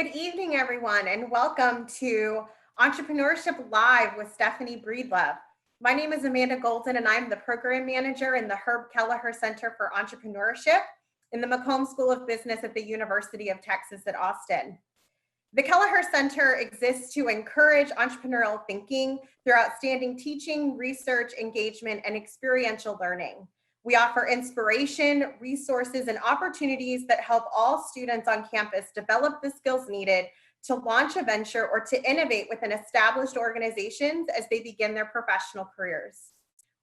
Good evening, everyone, and welcome to Entrepreneurship Live with Stephanie Breedlove. My name is Amanda Golden, and I'm the program manager in the Herb Kelleher Center for Entrepreneurship in the McComb School of Business at the University of Texas at Austin. The Kelleher Center exists to encourage entrepreneurial thinking through outstanding teaching, research, engagement, and experiential learning. We offer inspiration, resources, and opportunities that help all students on campus develop the skills needed to launch a venture or to innovate within established organizations as they begin their professional careers.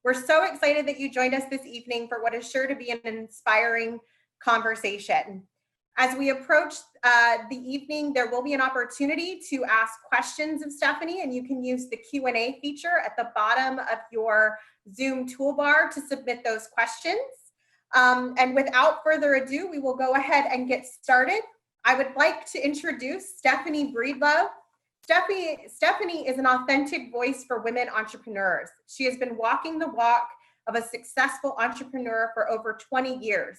We're so excited that you joined us this evening for what is sure to be an inspiring conversation. As we approach the evening, there will be an opportunity to ask questions of Stephanie, and you can use the Q&A feature at the bottom of your Zoom toolbar to submit those questions. And without further ado, we will go ahead and get started. I would like to introduce Stephanie Breedlove. Stephanie is an authentic voice for women entrepreneurs. She has been walking the walk of a successful entrepreneur for over 20 years.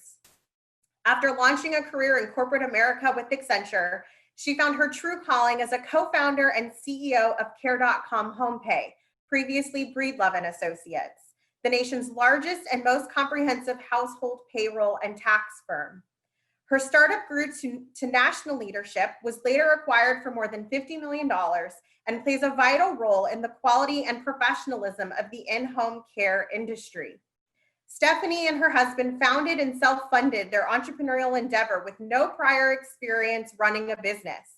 After launching a career in corporate America with Accenture, she found her true calling as a co-founder and CEO of Care.com Homepay, previously Breedlove and Associates, the nation's largest and most comprehensive household payroll and tax firm. Her startup grew to national leadership, was later acquired for more than $50 million, and plays a vital role in the quality and professionalism of the in-home care industry. Stephanie and her husband founded and self-funded their entrepreneurial endeavor with no prior experience running a business.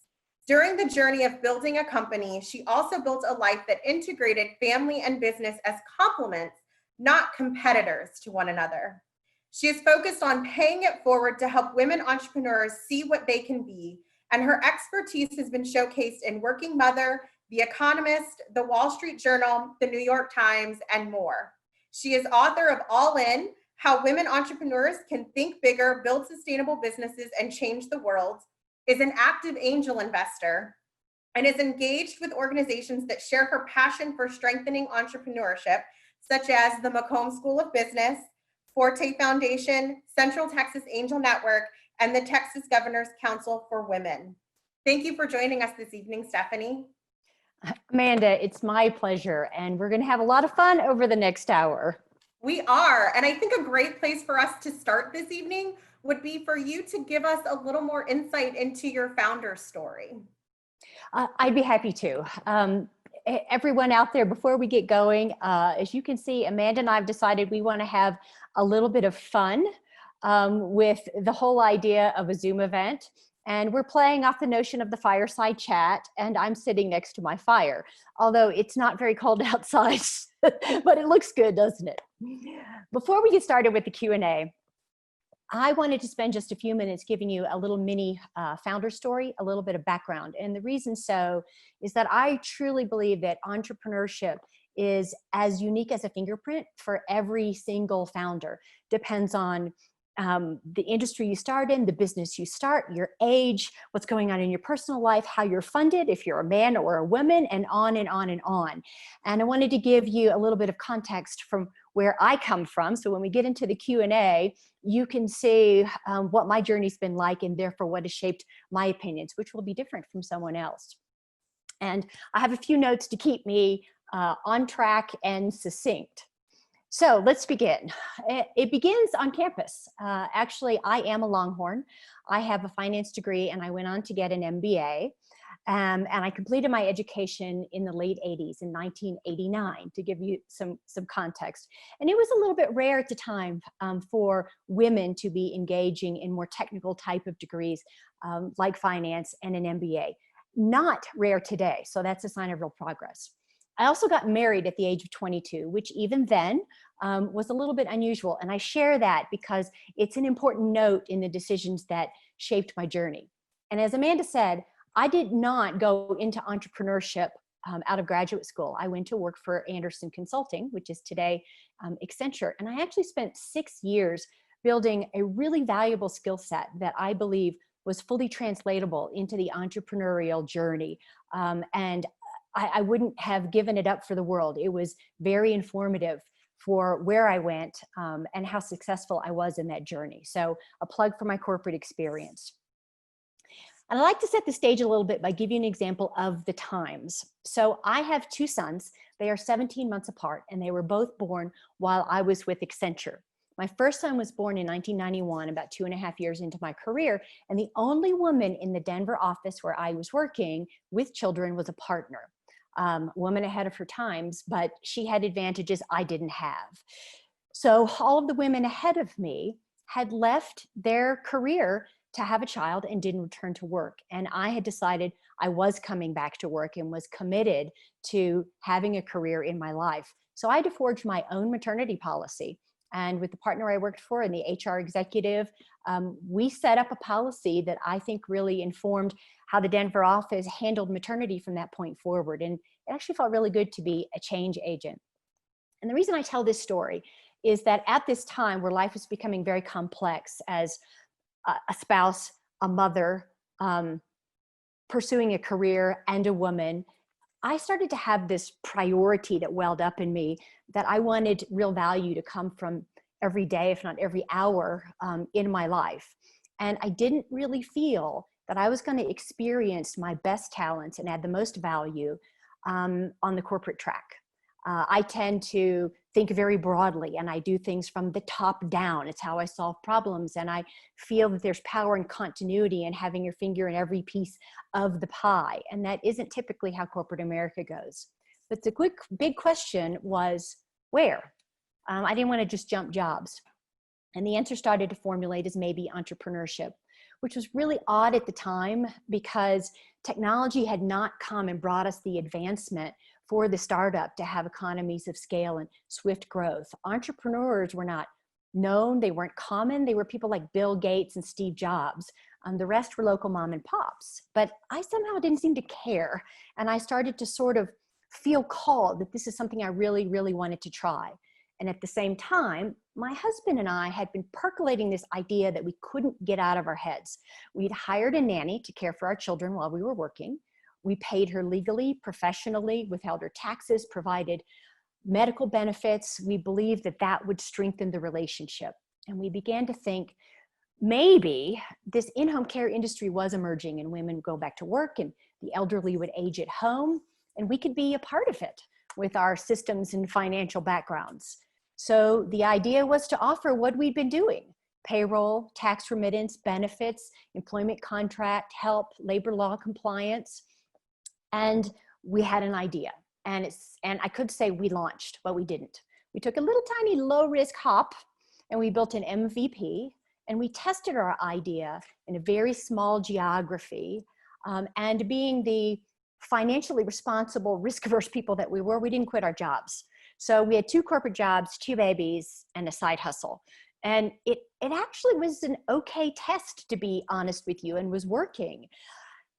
During the journey of building a company, she also built a life that integrated family and business as complements, not competitors to one another. She is focused on paying it forward to help women entrepreneurs see what they can be, and her expertise has been showcased in Working Mother, The Economist, The Wall Street Journal, The New York Times, and more. She is author of All In, How Women Entrepreneurs Can Think Bigger, Build Sustainable Businesses, and Change the World, is an active angel investor, and is engaged with organizations that share her passion for strengthening entrepreneurship, such as the McComb School of Business, Forte Foundation, Central Texas Angel Network, and the Texas Governor's Council for Women. Thank you for joining us this evening, Stephanie. Amanda, it's my pleasure, and we're going to have a lot of fun over the next hour. We are, and I think a great place for us to start this evening would be for you to give us a little more insight into your founder story. I'd be happy to. Everyone out there, before we get going, as you can see, Amanda and I have decided we want to have a little bit of fun with the whole idea of a Zoom event. And we're playing off the notion of the fireside chat, and I'm sitting next to my fire, although it's not very cold outside, but it looks good, doesn't it? Before we get started with the Q&A, I wanted to spend just a few minutes giving you a little mini founder story, a little bit of background. And the reason so is that I truly believe that entrepreneurship is as unique as a fingerprint for every single founder. Depends on the industry you start in, the business you start, your age, what's going on in your personal life, how you're funded, if you're a man or a woman, and on and on and on. And I wanted to give you a little bit of context from where I come from. So when we get into the Q&A, you can see what my journey's been like, and therefore what has shaped my opinions, which will be different from someone else. And I have a few notes to keep me on track and succinct. So let's begin. It begins on campus. Actually, I am a Longhorn. I have a finance degree, and I went on to get an MBA. And I completed my education in the late 80s, in 1989, to give you some context. And it was a little bit rare at the time for women to be engaging in more technical type of degrees like finance and an MBA. Not rare today, so that's a sign of real progress. I also got married at the age of 22, which even then was a little bit unusual. And I share that because it's an important note in the decisions that shaped my journey. And as Amanda said, I did not go into entrepreneurship out of graduate school. I went to work for Andersen Consulting, which is today Accenture. And I actually spent 6 years building a really valuable skill set that I believe was fully translatable into the entrepreneurial journey. And I wouldn't have given it up for the world. It was very informative for where I went and how successful I was in that journey. So a plug for my corporate experience. And I like to set the stage a little bit by giving you an example of the times. So I have two sons. They are 17 months apart, and they were both born while I was with Accenture. My first son was born in 1991, about 2.5 years into my career, and the only woman in the Denver office where I was working with children was a partner. Woman ahead of her times, but she had advantages I didn't have. So all of the women ahead of me had left their career to have a child and didn't return to work. And I had decided I was coming back to work and was committed to having a career in my life. So I had to forge my own maternity policy. And with the partner I worked for and the HR executive, we set up a policy that I think really informed how the Denver office handled maternity from that point forward. And it actually felt really good to be a change agent. And the reason I tell this story is that at this time where life was becoming very complex as a spouse, a mother, pursuing a career, and a woman, I started to have this priority that welled up in me that I wanted real value to come from every day, if not every hour, in my life. And I didn't really feel that I was going to experience my best talents and add the most value on the corporate track. I tend to think very broadly, and I do things from the top down. It's how I solve problems. And I feel that there's power and continuity in having your finger in every piece of the pie. And that isn't typically how corporate America goes. But the big question was, where? I didn't want to just jump jobs. And the answer started to formulate as maybe entrepreneurship, which was really odd at the time because technology had not come and brought us the advancement for the startup to have economies of scale and swift growth. Entrepreneurs were not known, they weren't common, they were people like Bill Gates and Steve Jobs. The rest were local mom and pops. But I somehow didn't seem to care. And I started to sort of feel called that this is something I really, really wanted to try. And at the same time, my husband and I had been percolating this idea that we couldn't get out of our heads. We'd hired a nanny to care for our children while we were working. We paid her legally, professionally, withheld her taxes, provided medical benefits. We believed that that would strengthen the relationship. And we began to think maybe this in-home care industry was emerging and women would go back to work and the elderly would age at home and we could be a part of it with our systems and financial backgrounds. So the idea was to offer what we'd been doing: payroll, tax remittance, benefits, employment contract, help, labor law compliance. And we had an idea, and I could say we launched, but we didn't. We took a little tiny low risk hop and we built an MVP and we tested our idea in a very small geography. And being the financially responsible, risk averse people that we were, we didn't quit our jobs. So we had 2 corporate jobs, 2 babies, and a side hustle. And it actually was an okay test, to be honest with you, and was working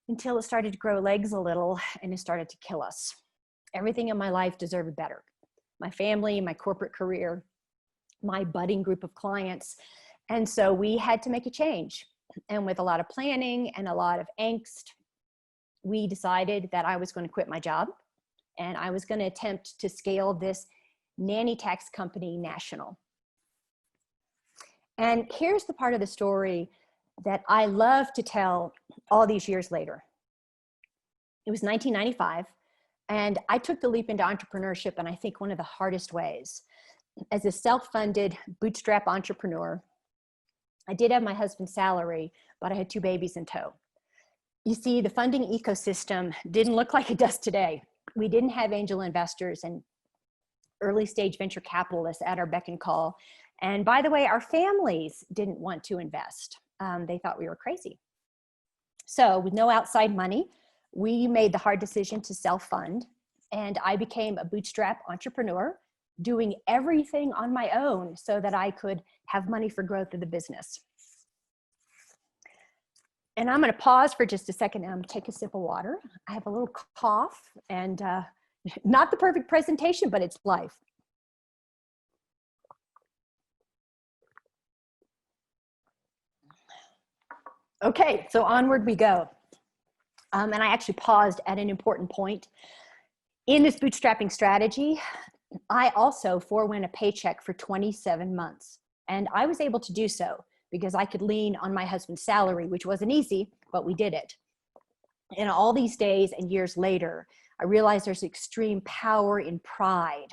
until it started to grow legs a little and it started to kill us. Everything in my life deserved better. My family, my corporate career, my budding group of clients. And so we had to make a change. And with a lot of planning and a lot of angst, we decided that I was going to quit my job and I was going to attempt to scale this nanny tax company national. And here's the part of the story that I love to tell all these years later. It was 1995, and I took the leap into entrepreneurship, and I think one of the hardest ways. As a self-funded bootstrap entrepreneur, I did have my husband's salary, but I had 2 babies in tow. You see, the funding ecosystem didn't look like it does today. We didn't have angel investors and early stage venture capitalists at our beck and call. And by the way, our families didn't want to invest. They thought we were crazy. So with no outside money, we made the hard decision to self-fund. And I became a bootstrap entrepreneur, doing everything on my own so that I could have money for growth of the business. And I'm going to pause for just a second and I'm going to take a sip of water. I have a little cough and not the perfect presentation, but it's life. Okay, so onward we go. And I actually paused at an important point. In this bootstrapping strategy, I also forewent a paycheck for 27 months. And I was able to do so because I could lean on my husband's salary, which wasn't easy, but we did it. And all these days and years later, I realized there's extreme power in pride,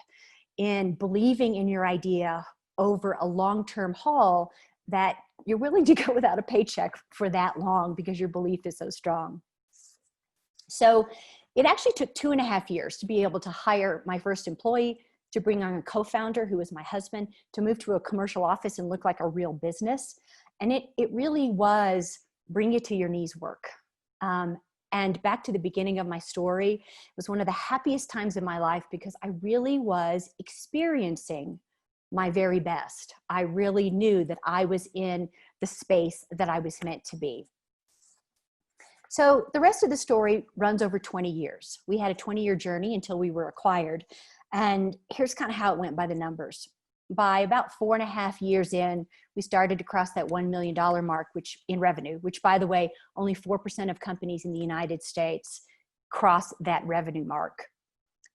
in believing in your idea over a long-term haul, that you're willing to go without a paycheck for that long because your belief is so strong. So it actually took 2.5 years to be able to hire my first employee, to bring on a co-founder who was my husband, to move to a commercial office and look like a real business. And it really was bring it to your knees work. And back to the beginning of my story, it was one of the happiest times in my life because I really was experiencing my very best. I really knew that I was in the space that I was meant to be. So the rest of the story runs over 20 years. We had a 20-year journey until we were acquired. And here's kind of how it went by the numbers. By about 4.5 years in, we started to cross that $1 million mark, which in revenue, which by the way, only 4% of companies in the United States cross that revenue mark.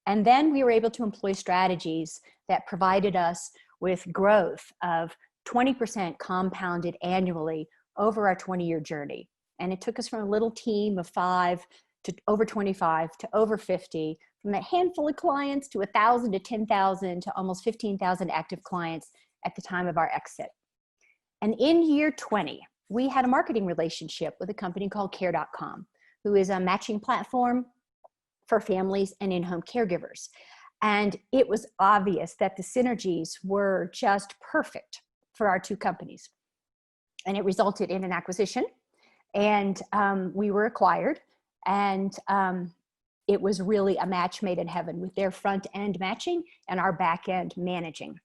And then we were able to employ strategies that provided us with growth of 20% compounded annually over our 20-year journey. And it took us from a little team of 5 to over 25 to over 50, from that handful of clients to 1,000 to 10,000 to almost 15,000 active clients at the time of our exit. And in year 20, we had a marketing relationship with a company called Care.com, who is a matching platform for families and in-home caregivers. And it was obvious that the synergies were just perfect for our two companies. And it resulted in an acquisition, and we were acquired. And it was really a match made in heaven with their front end matching and our back end managing.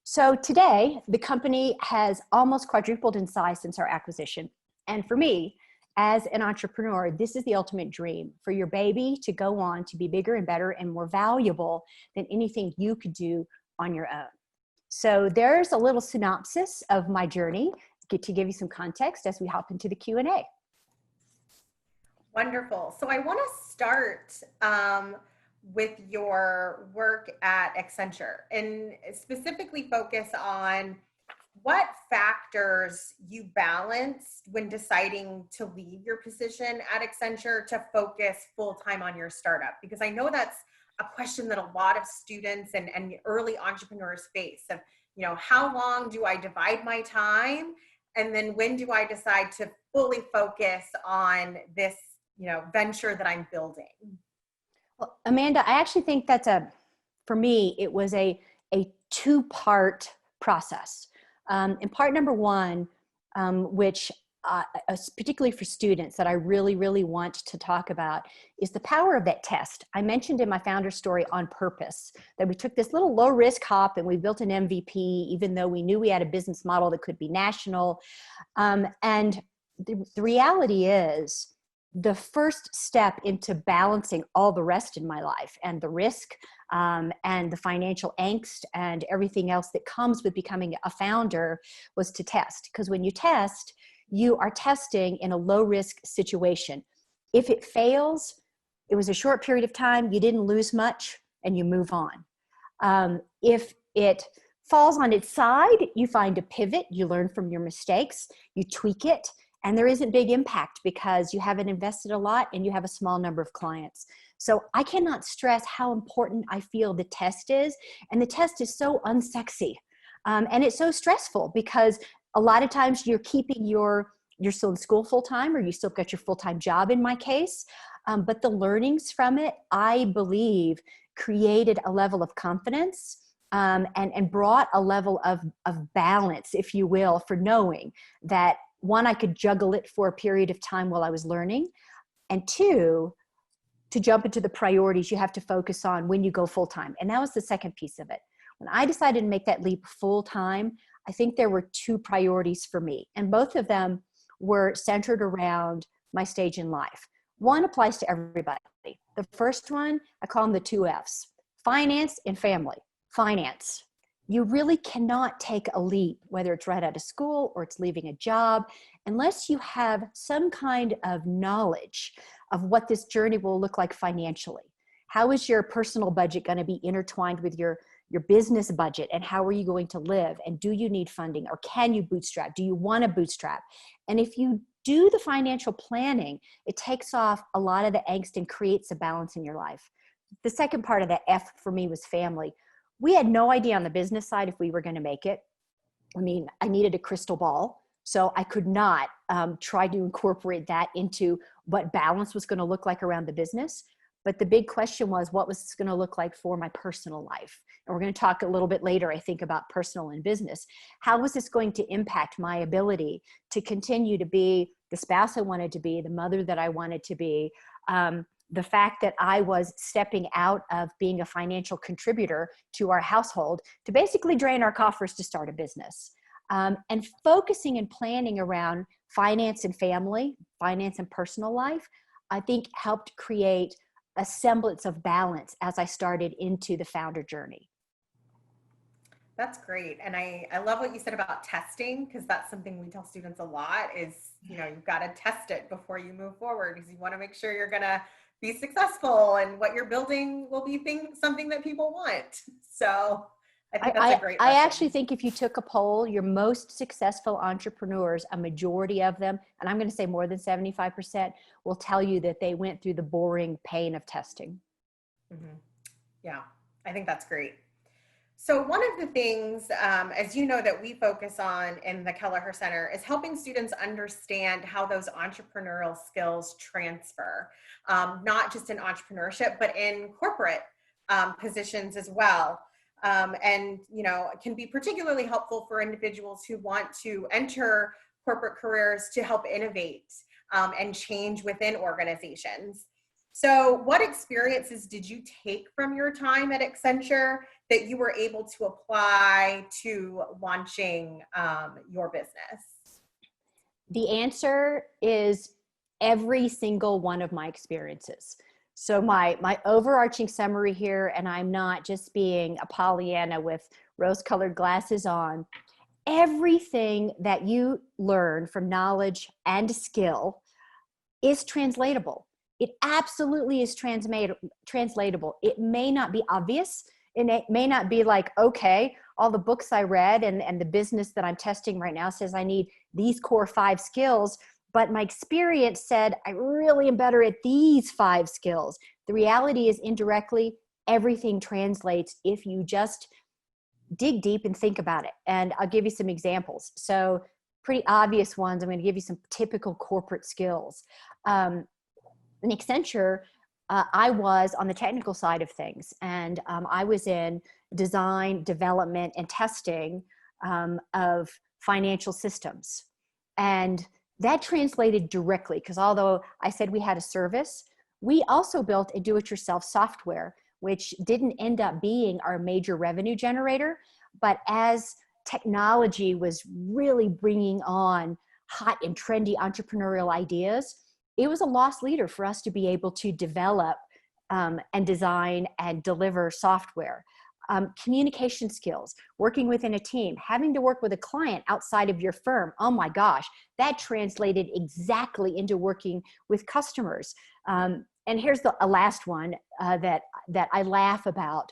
So today, the company has almost quadrupled in size since our acquisition. And for me, as an entrepreneur, this is the ultimate dream, for your baby to go on to be bigger and better and more valuable than anything you could do on your own. So there's a little synopsis of my journey to give you some context as we hop into the Q&A. Wonderful. So I want to start with your work at Accenture and specifically focus on what factors you balanced when deciding to leave your position at Accenture to focus full-time on your startup. Because I know that's a question that a lot of students and early entrepreneurs face of, you know, how long do I divide my time? And then when do I decide to fully focus on this, you know, venture that I'm building? Well, Amanda, I actually think for me, it was a two-part process. And part number one, which particularly for students that I really, really want to talk about, is the power of that test. I mentioned in my founder story on purpose that we took this little low risk hop and we built an MVP, even though we knew we had a business model that could be national. And the reality is, the first step into balancing all the rest in my life and the risk and the financial angst and everything else that comes with becoming a founder was to test. Because when you test, you are testing in a low risk situation. If it fails, it was a short period of time, you didn't lose much, and you move on. If it falls on its side, you find a pivot, you learn from your mistakes, you tweak it, and there isn't big impact because you haven't invested a lot and you have a small number of clients. So I cannot stress how important I feel the test is. And the test is so unsexy. And it's so stressful because a lot of times you're still in school full time, or you still got your full-time job in my case. But the learnings from it, I believe, created a level of confidence and brought a level of balance, if you will, for knowing that, one, I could juggle it for a period of time while I was learning, and two, to jump into the priorities you have to focus on when you go full-time. And that was the second piece of it. When I decided to make that leap full-time, I think there were two priorities for me, and both of them were centered around my stage in life. One applies to everybody. The first one, I call them the 2 F's, finance and family. Finance. You really cannot take a leap, whether it's right out of school or it's leaving a job, unless you have some kind of knowledge of what this journey will look like financially. How is your personal budget going to be intertwined with your business budget, and how are you going to live? And do you need funding, or can you bootstrap? Do you want to bootstrap? And if you do the financial planning, it takes off a lot of the angst and creates a balance in your life. The second part of that F for me was family. We had no idea on the business side if we were going to make it. I mean, I needed a crystal ball, so I could not try to incorporate that into what balance was going to look like around the business. But the big question was, what was this going to look like for my personal life? And we're going to talk a little bit later, I think, about personal and business. How was this going to impact my ability to continue to be the spouse I wanted to be, the mother that I wanted to be, the fact that I was stepping out of being a financial contributor to our household to basically drain our coffers to start a business. And focusing and planning around finance and family, finance and personal life, I think helped create a semblance of balance as I started into the founder journey. That's great. And I love what you said about testing, because that's something we tell students a lot is, you've got to test it before you move forward, because you want to make sure you're going to be successful and what you're building will be something that people want. So I think that's a great lesson. I actually think if you took a poll, your most successful entrepreneurs, a majority of them, and I'm going to say more than 75%, will tell you that they went through the boring pain of testing. Mm-hmm. Yeah, I think that's great. So one of the things, as you know, that we focus on in the Kelleher Center is helping students understand how those entrepreneurial skills transfer, not just in entrepreneurship, but in corporate positions as well. And, it can be particularly helpful for individuals who want to enter corporate careers to help innovate and change within organizations. So what experiences did you take from your time at Accenture that you were able to apply to launching your business? The answer is every single one of my experiences. So my overarching summary here, and I'm not just being a Pollyanna with rose-colored glasses on, everything that you learn from knowledge and skill is translatable. It absolutely is translatable. It may not be obvious, and it may not be like, okay, all the books I read and the business that I'm testing right now says I need these core 5 skills, but my experience said I really am better at these 5 skills. The reality is indirectly, everything translates if you just dig deep and think about it. And I'll give you some examples. So pretty obvious ones, I'm going to give you some typical corporate skills. In Accenture, I was on the technical side of things, and I was in design, development, and testing of financial systems. And that translated directly, because although I said we had a service, we also built a do-it-yourself software, which didn't end up being our major revenue generator. But as technology was really bringing on hot and trendy entrepreneurial ideas, it was a loss leader for us to be able to develop and design and deliver software. Communication skills, working within a team, having to work with a client outside of your firm. Oh my gosh, that translated exactly into working with customers. And here's a last one that I laugh about,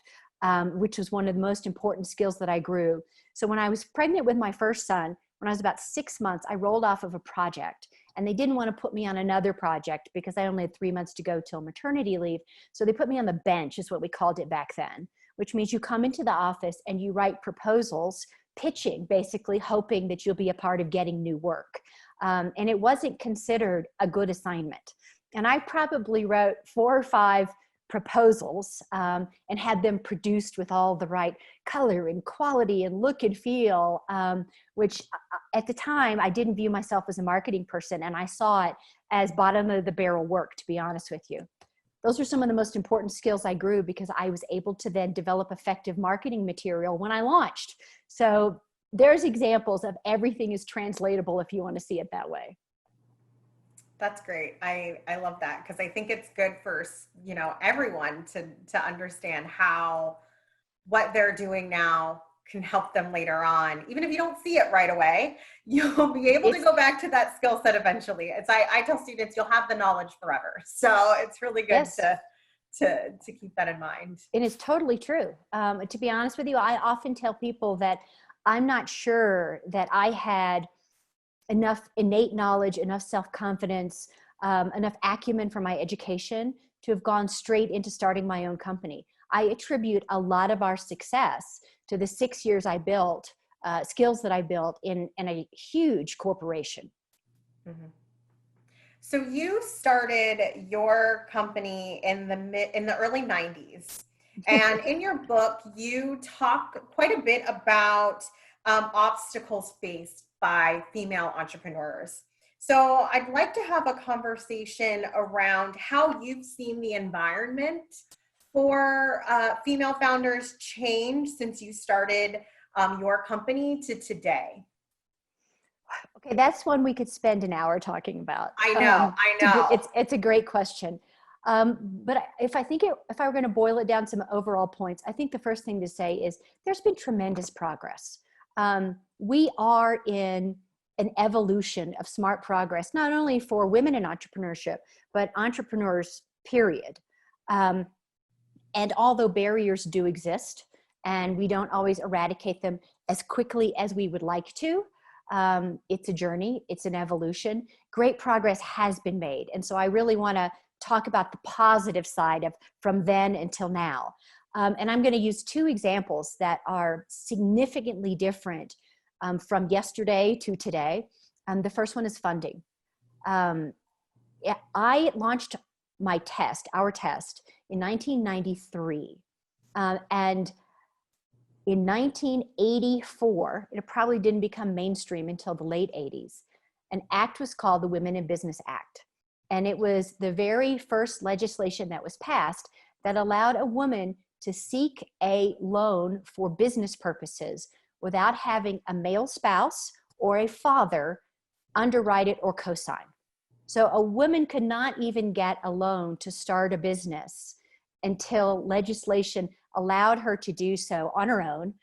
which was one of the most important skills that I grew. So when I was pregnant with my first son, when I was about 6 months, I rolled off of a project, and they didn't want to put me on another project because I only had 3 months to go till maternity leave. So they put me on the bench, is what we called it back then, which means you come into the office and you write proposals, pitching, basically hoping that you'll be a part of getting new work. And it wasn't considered a good assignment. And I probably wrote 4 or 5 proposals and had them produced with all the right color and quality and look and feel, which at the time I didn't view myself as a marketing person, and I saw it as bottom of the barrel work, to be honest with you. Those are some of the most important skills I grew because I was able to then develop effective marketing material when I launched. So there's examples of everything is translatable if you want to see it that way. That's great. I love that, because I think it's good for, everyone to understand how what they're doing now can help them later on. Even if you don't see it right away, you'll be able to go back to that skill set eventually. I tell students, you'll have the knowledge forever. So it's really good to keep that in mind. It is totally true. To be honest with you, I often tell people that I'm not sure that I had enough innate knowledge, enough self-confidence, enough acumen from my education to have gone straight into starting my own company. I attribute a lot of our success to the 6 years I built, skills that I built in a huge corporation. Mm-hmm. So you started your company in the early 90s. And in your book, you talk quite a bit about obstacles faced by female entrepreneurs. So I'd like to have a conversation around how you've seen the environment for female founders change since you started your company to today. Okay, that's one we could spend an hour talking about. I know. It's a great question. But if I were going to boil it down to some overall points, I think the first thing to say is there's been tremendous progress. We are in an evolution of smart progress, not only for women in entrepreneurship, but entrepreneurs, period. And although barriers do exist, and we don't always eradicate them as quickly as we would like to, it's a journey, it's an evolution. Great progress has been made. And so I really want to talk about the positive side of from then until now. And I'm going to use two examples that are significantly different from yesterday to today. The first one is funding. I launched our test in 1993. And in 1984, it probably didn't become mainstream until the late 80s. An act was called the Women in Business Act. And it was the very first legislation that was passed that allowed a woman to seek a loan for business purposes without having a male spouse or a father underwrite it or co-sign. So a woman could not even get a loan to start a business until legislation allowed her to do so on her own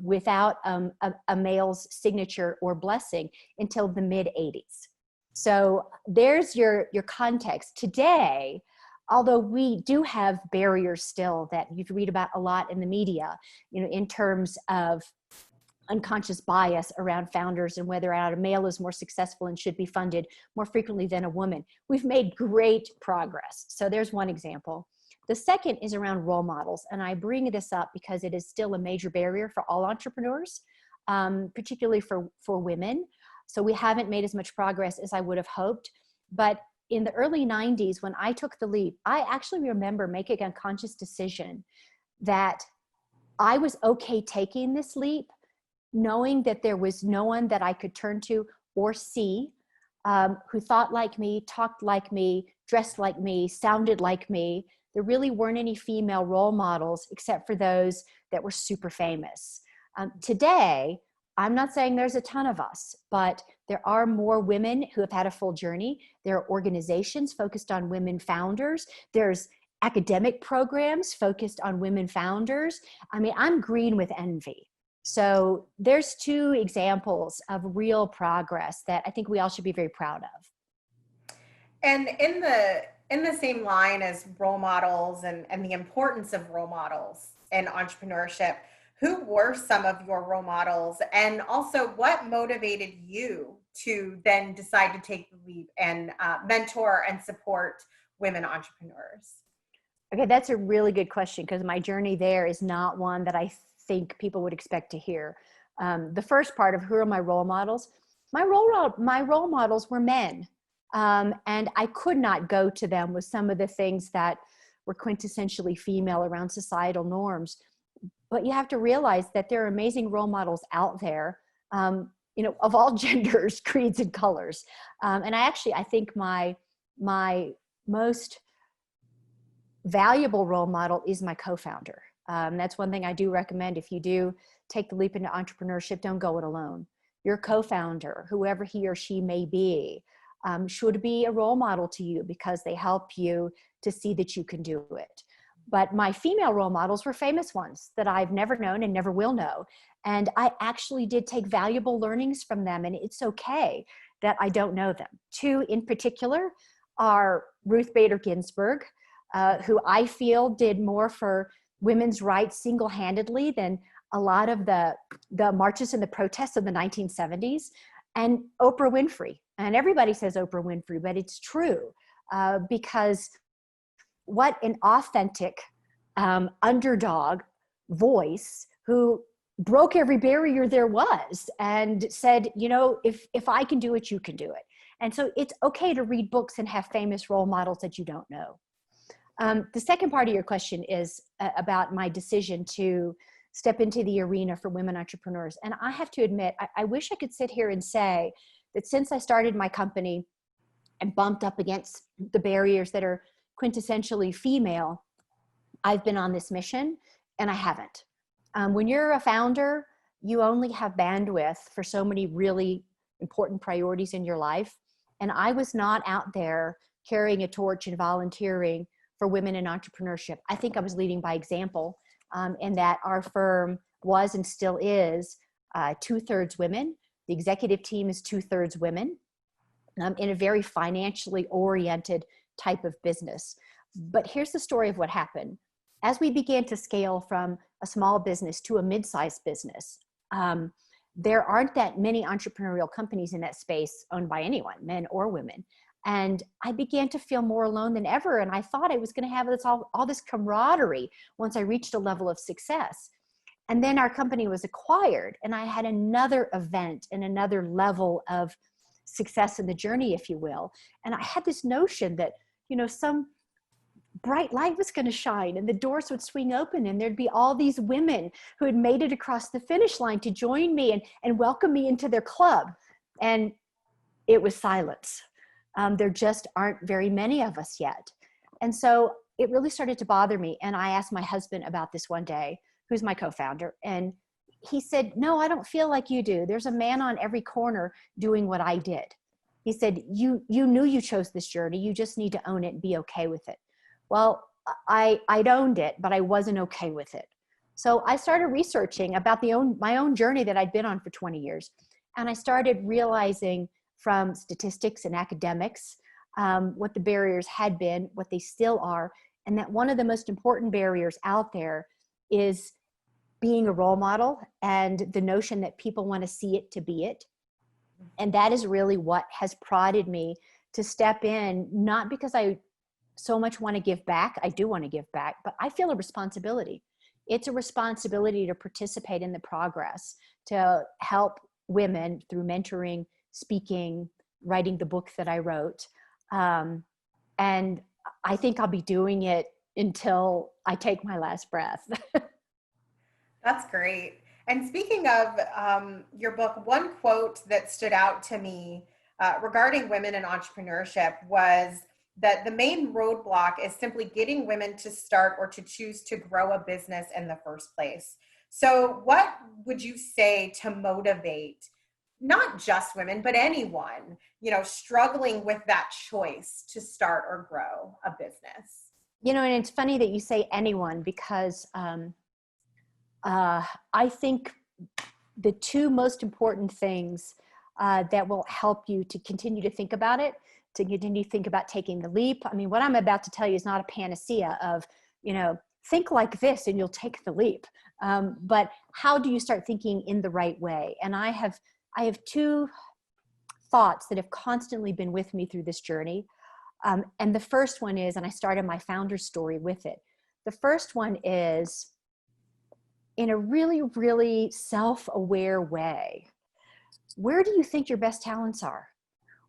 without a male's signature or blessing until the mid-80s. So there's your context. Today, although we do have barriers still that you read about a lot in the media, in terms of unconscious bias around founders and whether or not a male is more successful and should be funded more frequently than a woman, we've made great progress. So there's one example. The second is around role models. And I bring this up because it is still a major barrier for all entrepreneurs, particularly for women. So we haven't made as much progress as I would have hoped. But in the early 90s, when I took the leap, I actually remember making a conscious decision that I was okay taking this leap, knowing that there was no one that I could turn to or see who thought like me, talked like me, dressed like me, sounded like me. There really weren't any female role models except for those that were super famous. Today, I'm not saying there's a ton of us, but there are more women who have had a full journey. There are organizations focused on women founders. There's academic programs focused on women founders. I mean, I'm green with envy. So there's two examples of real progress that I think we all should be very proud of. And in the same line as role models and the importance of role models in entrepreneurship, who were some of your role models? And also, what motivated you to then decide to take the leap and mentor and support women entrepreneurs? Okay, that's a really good question because my journey there is not one that I think people would expect to hear. The first part of who are my role models? My role models were men. And I could not go to them with some of the things that were quintessentially female around societal norms. But you have to realize that there are amazing role models out there, of all genders, creeds, and colors. And I think my most valuable role model is my co-founder. That's one thing I do recommend. If you do take the leap into entrepreneurship, don't go it alone. Your co-founder, whoever he or she may be, should be a role model to you because they help you to see that you can do it. But my female role models were famous ones that I've never known and never will know. And I actually did take valuable learnings from them, and it's okay that I don't know them. Two in particular are Ruth Bader Ginsburg, who I feel did more for women's rights single-handedly than a lot of the marches and the protests of the 1970s. and Oprah Winfrey. And everybody says Oprah Winfrey, but it's true, because what an authentic underdog voice who broke every barrier there was and said, you know, if I can do it, you can do it. And so it's okay to read books and have famous role models that you don't know. The second part of your question is about my decision to step into the arena for women entrepreneurs. And I have to admit, I wish I could sit here and say that since I started my company and bumped up against the barriers that are quintessentially female, I've been on this mission, and I haven't. When you're a founder, you only have bandwidth for so many really important priorities in your life. And I was not out there carrying a torch and volunteering for women in entrepreneurship. I think I was leading by example, in that our firm was and still is 2/3 women. The executive team is 2/3 women, in a very financially oriented type of business. But here's the story of what happened. As we began to scale from a small business to a mid-sized business, there aren't that many entrepreneurial companies in that space owned by anyone, men or women. And I began to feel more alone than ever. And I thought I was going to have all this camaraderie once I reached a level of success. And then our company was acquired, and I had another event and another level of success in the journey, if you will. And I had this notion that, you know, some bright light was going to shine and the doors would swing open and there'd be all these women who had made it across the finish line to join me and welcome me into their club. And it was silence. There just aren't very many of us yet. And so it really started to bother me. And I asked my husband about this one day, who's my co-founder. And he said, no, I don't feel like you do. There's a man on every corner doing what I did. He said, you knew you chose this journey. You just need to own it and be okay with it. Well, I'd owned it, but I wasn't okay with it. So I started researching about my own journey that I'd been on for 20 years. And I started realizing from statistics and academics what the barriers had been, what they still are, and that one of the most important barriers out there is being a role model and the notion that people want to see it to be it. And that is really what has prodded me to step in, not because I so much want to give back. I do want to give back, but I feel a responsibility. It's a responsibility to participate in the progress, to help women through mentoring, speaking, writing the book that I wrote. And I think I'll be doing it until I take my last breath. That's great. And speaking of your book, one quote that stood out to me regarding women in entrepreneurship was that the main roadblock is simply getting women to start or to choose to grow a business in the first place. So what would you say to motivate not just women, but anyone, you know, struggling with that choice to start or grow a business? You know, and it's funny that you say anyone, because I think the two most important things that will help you to continue to think about it, to continue to think about taking the leap. I mean, what I'm about to tell you is not a panacea of, you know, think like this and you'll take the leap. But how do you start thinking in the right way? And I have two thoughts that have constantly been with me through this journey. And the first one is, and I started my founder story with it. The first one is, in a really, really self-aware way, where do you think your best talents are?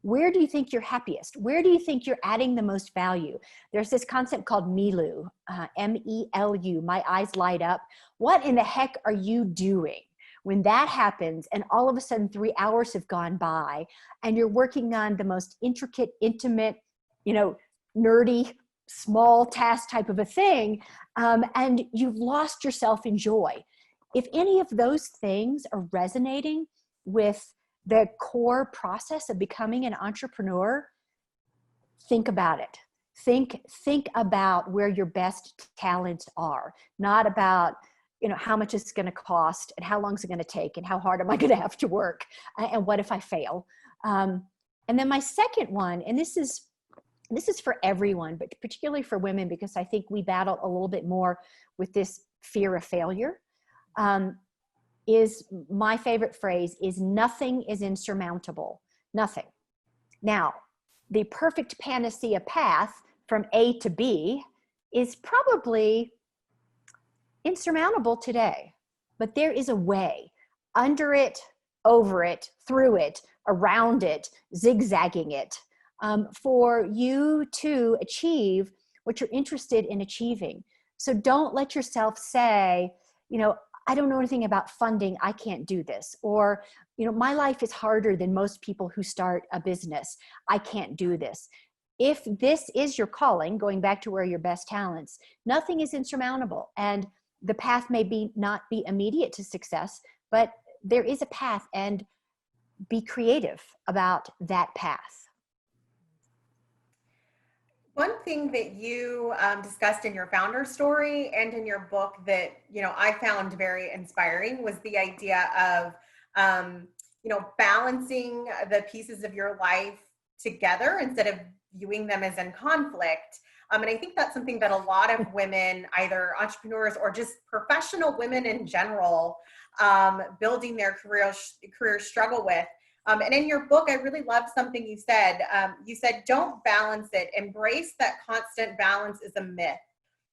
Where do you think you're happiest? Where do you think you're adding the most value? There's this concept called MELU, M-E-L-U, my eyes light up. What in the heck are you doing when that happens and all of a sudden 3 hours have gone by and you're working on the most intricate, intimate, you know, nerdy, small task type of a thing, and you've lost yourself in joy? If any of those things are resonating with the core process of becoming an entrepreneur, think about it. Think about where your best talents are, not about, you know, how much it's going to cost and how long is it going to take and how hard am I going to have to work and what if I fail. And then my second one, and this is for everyone, but particularly for women, because I think we battle a little bit more with this fear of failure, is my favorite phrase is nothing is insurmountable. Nothing. Now, the perfect panacea path from A to B is probably insurmountable today, but there is a way under it, over it, through it, around it, zigzagging it, for you to achieve what you're interested in achieving. So don't let yourself say, you know, I don't know anything about funding, I can't do this. Or, you know, my life is harder than most people who start a business, I can't do this. If this is your calling, going back to where your best talents, nothing is insurmountable. And the path may not be immediate to success, but there is a path, and be creative about that path. One thing that you discussed in your founder story and in your book that, you know, I found very inspiring was the idea of, you know, balancing the pieces of your life together instead of viewing them as in conflict. And I think that's something that a lot of women, either entrepreneurs or just professional women in general, building their career struggle with. And in your book, I really loved something you said. You said, don't balance it. Embrace that constant balance is a myth.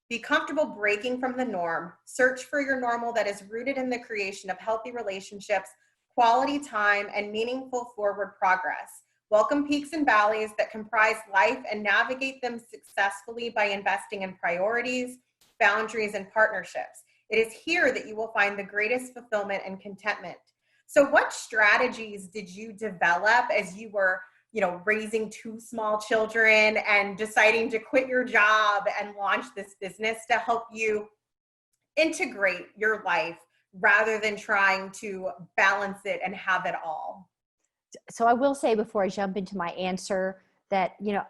Be comfortable breaking from the norm. Search for your normal that is rooted in the creation of healthy relationships, quality time, and meaningful forward progress. Welcome peaks and valleys that comprise life and navigate them successfully by investing in priorities, boundaries, and partnerships. It is here that you will find the greatest fulfillment and contentment. So what strategies did you develop as you were, you know, raising 2 small children and deciding to quit your job and launch this business to help you integrate your life rather than trying to balance it and have it all? So I will say before I jump into my answer that, you know,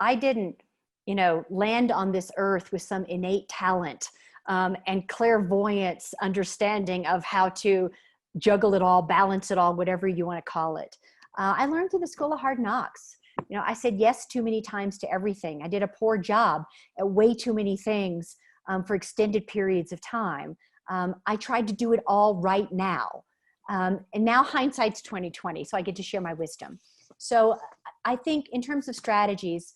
I didn't, you know, land on this earth with some innate talent and clairvoyance understanding of how to juggle it all, balance it all, whatever you want to call it. I learned through the School of Hard Knocks. You know, I said yes too many times to everything. I did a poor job at way too many things for extended periods of time. I tried to do it all right now. And now hindsight's 2020, so I get to share my wisdom. So I think in terms of strategies,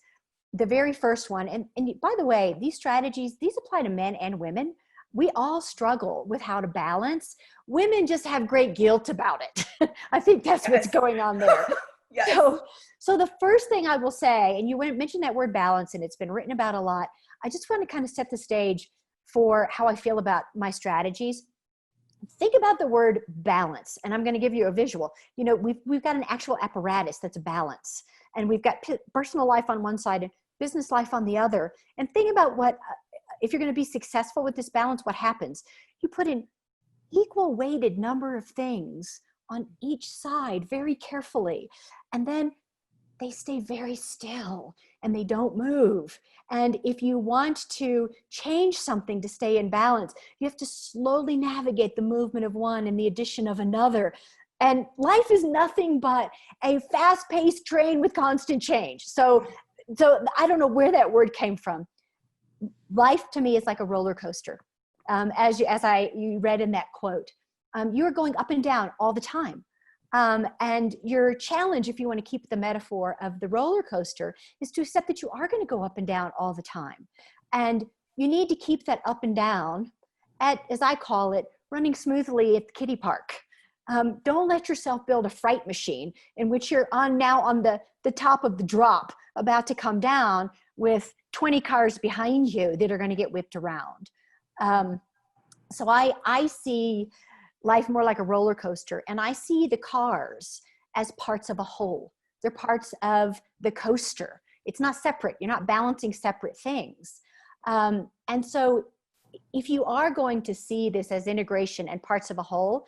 the very first one, and by the way, these strategies, these apply to men and women. We all struggle with how to balance. Women just have great guilt about it. I think that's what's going on there. Yes. So the first thing I will say, and you mentioned that word balance, and it's been written about a lot. I just want to kind of set the stage for how I feel about my strategies. Think about the word balance, and I'm going to give you a visual. You know, we've got an actual apparatus that's a balance, and we've got personal life on one side and business life on the other. And think about what, if you're going to be successful with this balance, what happens? You put an equal weighted number of things on each side very carefully, and then they stay very still and they don't move. And if you want to change something to stay in balance, you have to slowly navigate the movement of one and the addition of another. And life is nothing but a fast-paced train with constant change. So I don't know where that word came from. Life to me is like a roller coaster. As you read in that quote, you're going up and down all the time. And your challenge, if you want to keep the metaphor of the roller coaster, is to accept that you are going to go up and down all the time. And you need to keep that up and down at, as I call it, running smoothly at the kiddie park. Don't let yourself build a fright machine in which you're now on the top of the drop, about to come down with 20 cars behind you that are going to get whipped around. So I see life more like a roller coaster, and I see the cars as parts of a whole. They're parts of the coaster. It's not separate. You're not balancing separate things. And so if you are going to see this as integration and parts of a whole,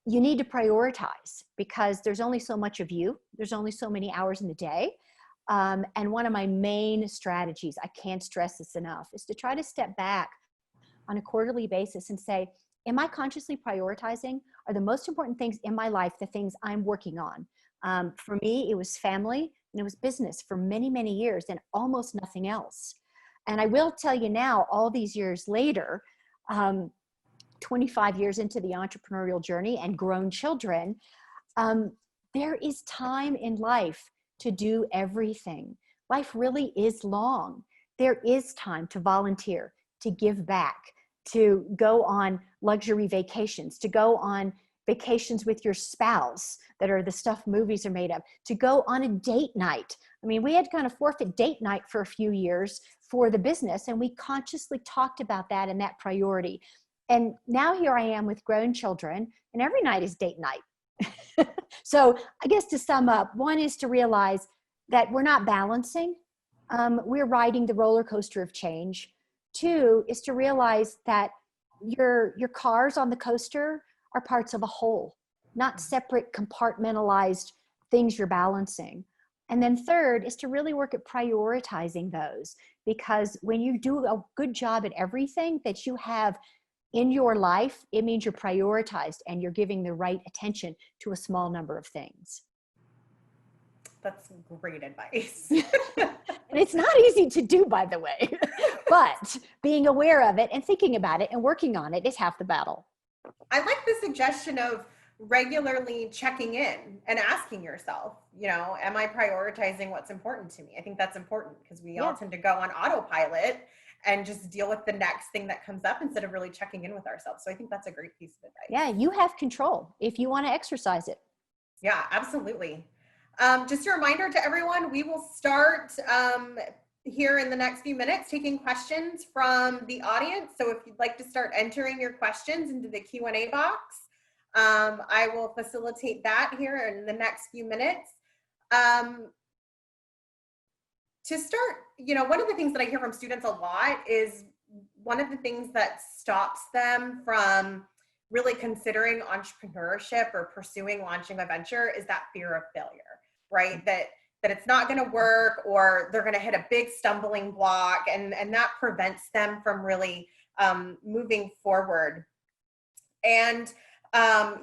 you need to prioritize, because there's only so much of you. There's only so many hours in the day. And one of my main strategies, I can't stress this enough, is to try to step back on a quarterly basis and say, am I consciously prioritizing? Are the most important things in my life the things I'm working on? For me, it was family and it was business for many, many years and almost nothing else. And I will tell you now, all these years later, 25 years into the entrepreneurial journey and grown children, there is time in life to do everything. Life really is long. There is time to volunteer, to give back, to go on luxury vacations, to go on vacations with your spouse that are the stuff movies are made of, to go on a date night. I mean, we had kind of forfeit date night for a few years for the business, and we consciously talked about that and that priority. And now here I am with grown children, and every night is date night. So I guess to sum up, one is to realize that we're not balancing. We're riding the roller coaster of change. Two is to realize that your cars on the coaster are parts of a whole, not separate compartmentalized things you're balancing. And then third is to really work at prioritizing those, because when you do a good job at everything that you have in your life, it means you're prioritized and you're giving the right attention to a small number of things. That's great advice. And it's not easy to do, by the way, but being aware of it and thinking about it and working on it is half the battle. I like the suggestion of regularly checking in and asking yourself, you know, am I prioritizing what's important to me? I think that's important because we all tend to go on autopilot and just deal with the next thing that comes up instead of really checking in with ourselves. So I think that's a great piece of advice. Yeah, you have control if you want to exercise it. Yeah, absolutely. Just a reminder to everyone, we will start here in the next few minutes taking questions from the audience. So if you'd like to start entering your questions into the Q&A box, I will facilitate that here in the next few minutes. To start, you know, one of the things that I hear from students a lot is one of the things that stops them from really considering entrepreneurship or pursuing launching a venture is that fear of failure, right? That it's not going to work, or they're going to hit a big stumbling block, and that prevents them from really moving forward. And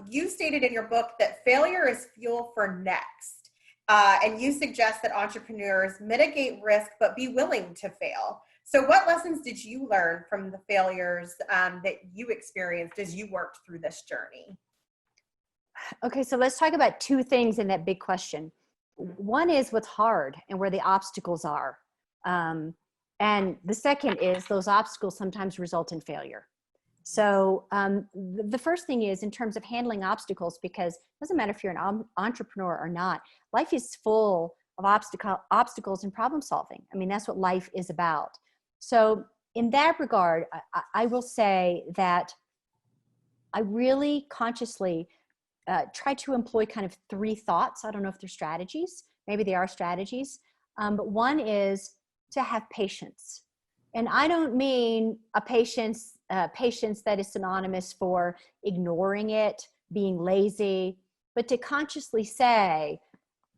you stated in your book that failure is fuel for next. And you suggest that entrepreneurs mitigate risk, but be willing to fail. So what lessons did you learn from the failures that you experienced as you worked through this journey? Okay, so let's talk about two things in that big question. One is what's hard and where the obstacles are. And the second is those obstacles sometimes result in failure. So the first thing is in terms of handling obstacles, because it doesn't matter if you're an entrepreneur or not, life is full of obstacles and problem solving. I mean, that's what life is about. So in that regard, I will say that I really consciously try to employ kind of three thoughts. I don't know if they're strategies. Maybe they are strategies. But one is to have patience. And I don't mean a patience that is synonymous for ignoring it, being lazy, but to consciously say,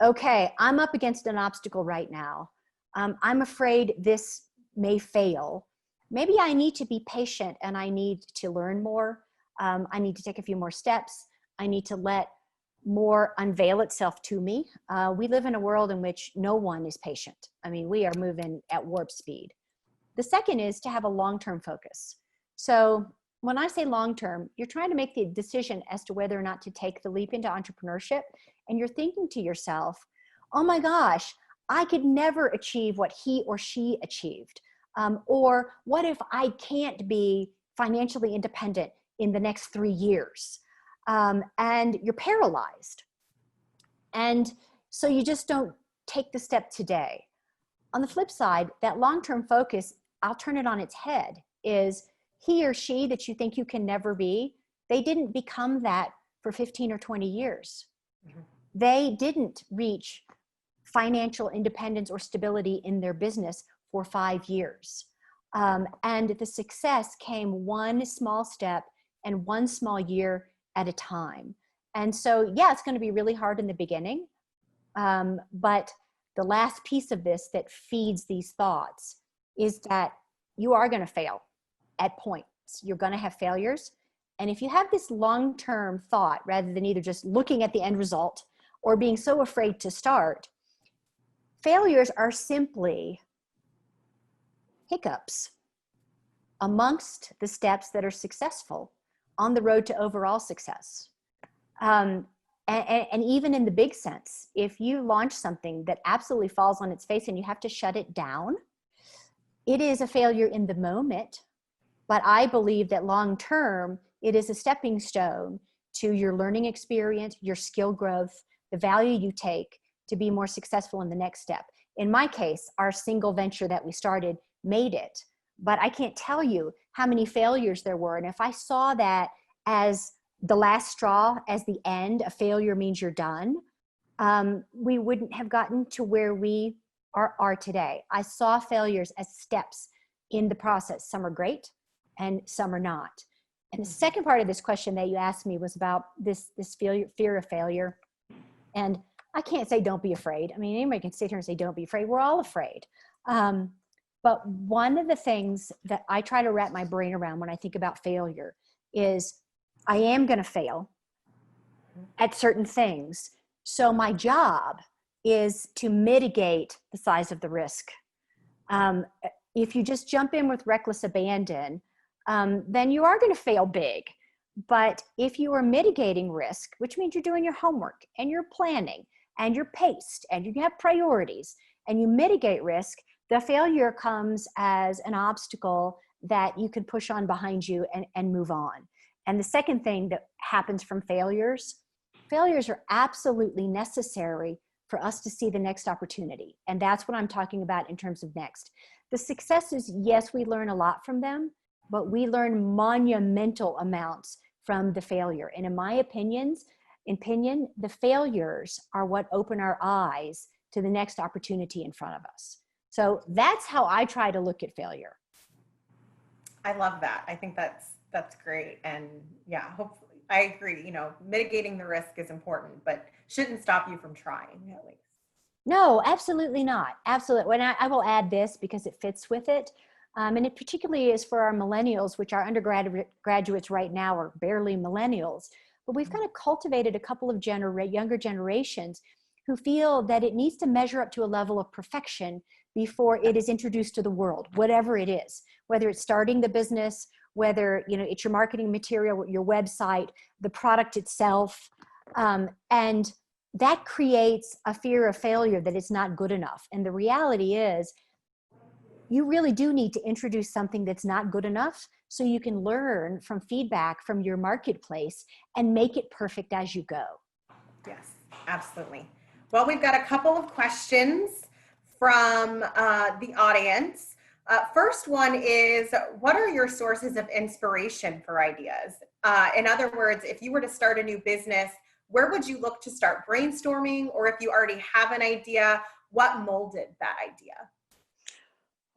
okay, I'm up against an obstacle right now. I'm afraid this may fail. Maybe I need to be patient and I need to learn more. I need to take a few more steps. I need to let more unveil itself to me. We live in a world in which no one is patient. I mean, we are moving at warp speed. The second is to have a long-term focus. So when I say long-term, you're trying to make the decision as to whether or not to take the leap into entrepreneurship. And you're thinking to yourself, oh my gosh, I could never achieve what he or she achieved. Or what if I can't be financially independent in the next 3 years? And you're paralyzed. And so you just don't take the step today. On the flip side, that long-term focus, I'll turn it on its head, is he or she that you think you can never be, they didn't become that for 15 or 20 years. Mm-hmm. They didn't reach financial independence or stability in their business for 5 years. And the success came one small step and one small year at a time. And so, yeah, it's going to be really hard in the beginning. But the last piece of this that feeds these thoughts is that you are going to fail at points. You're going to have failures. And if you have this long-term thought, rather than either just looking at the end result or being so afraid to start, failures are simply hiccups amongst the steps that are successful on the road to overall success. And even in the big sense, if you launch something that absolutely falls on its face and you have to shut it down, it is a failure in the moment. But I believe that long term, it is a stepping stone to your learning experience, your skill growth, the value you take to be more successful in the next step. In my case, our single venture that we started made it, but I can't tell you how many failures there were. And if I saw that as the last straw, as the end, a failure means you're done, we wouldn't have gotten to where we are today. I saw failures as steps in the process. Some are great and some are not. And the second part of this question that you asked me was about this fear of failure. And I can't say don't be afraid. I mean, anybody can sit here and say don't be afraid. We're all afraid. But one of the things that I try to wrap my brain around when I think about failure is I am going to fail at certain things. So my job is to mitigate the size of the risk. If you just jump in with reckless abandon, then you are going to fail big. But if you are mitigating risk, which means you're doing your homework and you're planning and you're paced and you have priorities and you mitigate risk, the failure comes as an obstacle that you can push on behind you and move on. And the second thing that happens from failures are absolutely necessary for us to see the next opportunity. And that's what I'm talking about in terms of next. The successes, yes, we learn a lot from them, but we learn monumental amounts from the failure. And in my opinion, the failures are what open our eyes to the next opportunity in front of us. So that's how I try to look at failure. I love that. I think that's great. And yeah, hopefully I agree. Mitigating the risk is important, but shouldn't stop you from trying at least. No, absolutely not. Absolutely. And I will add this because it fits with it. And it particularly is for our millennials, which our undergraduates right now are barely millennials. But we've kind of cultivated a couple of younger generations who feel that it needs to measure up to a level of perfection before it is introduced to the world, whatever it is, whether it's starting the business, whether it's your marketing material, your website, the product itself. And that creates a fear of failure that it's not good enough. And the reality is, you really do need to introduce something that's not good enough so you can learn from feedback from your marketplace and make it perfect as you go. Yes, absolutely. Well, we've got a couple of questions from the audience. First one is, what are your sources of inspiration for ideas? In other words, if you were to start a new business, where would you look to start brainstorming? Or if you already have an idea, what molded that idea?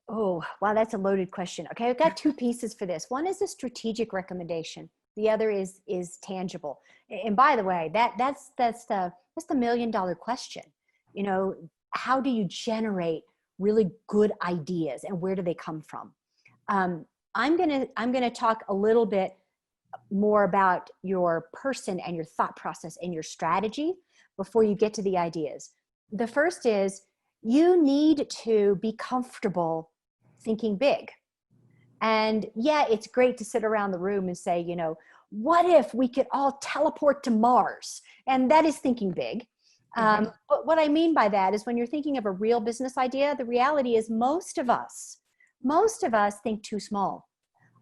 Oh, wow, that's a loaded question. Okay, I've got two pieces for this. One is a strategic recommendation. The other is tangible. And by the way, that's the $1 million question. How do you generate really good ideas and where do they come from? I'm gonna talk a little bit more about your person and your thought process and your strategy before you get to the ideas. The first is you need to be comfortable thinking big. And yeah, it's great to sit around the room and say, what if we could all teleport to Mars? And that is thinking big. But what I mean by that is when you're thinking of a real business idea, the reality is most of us think too small.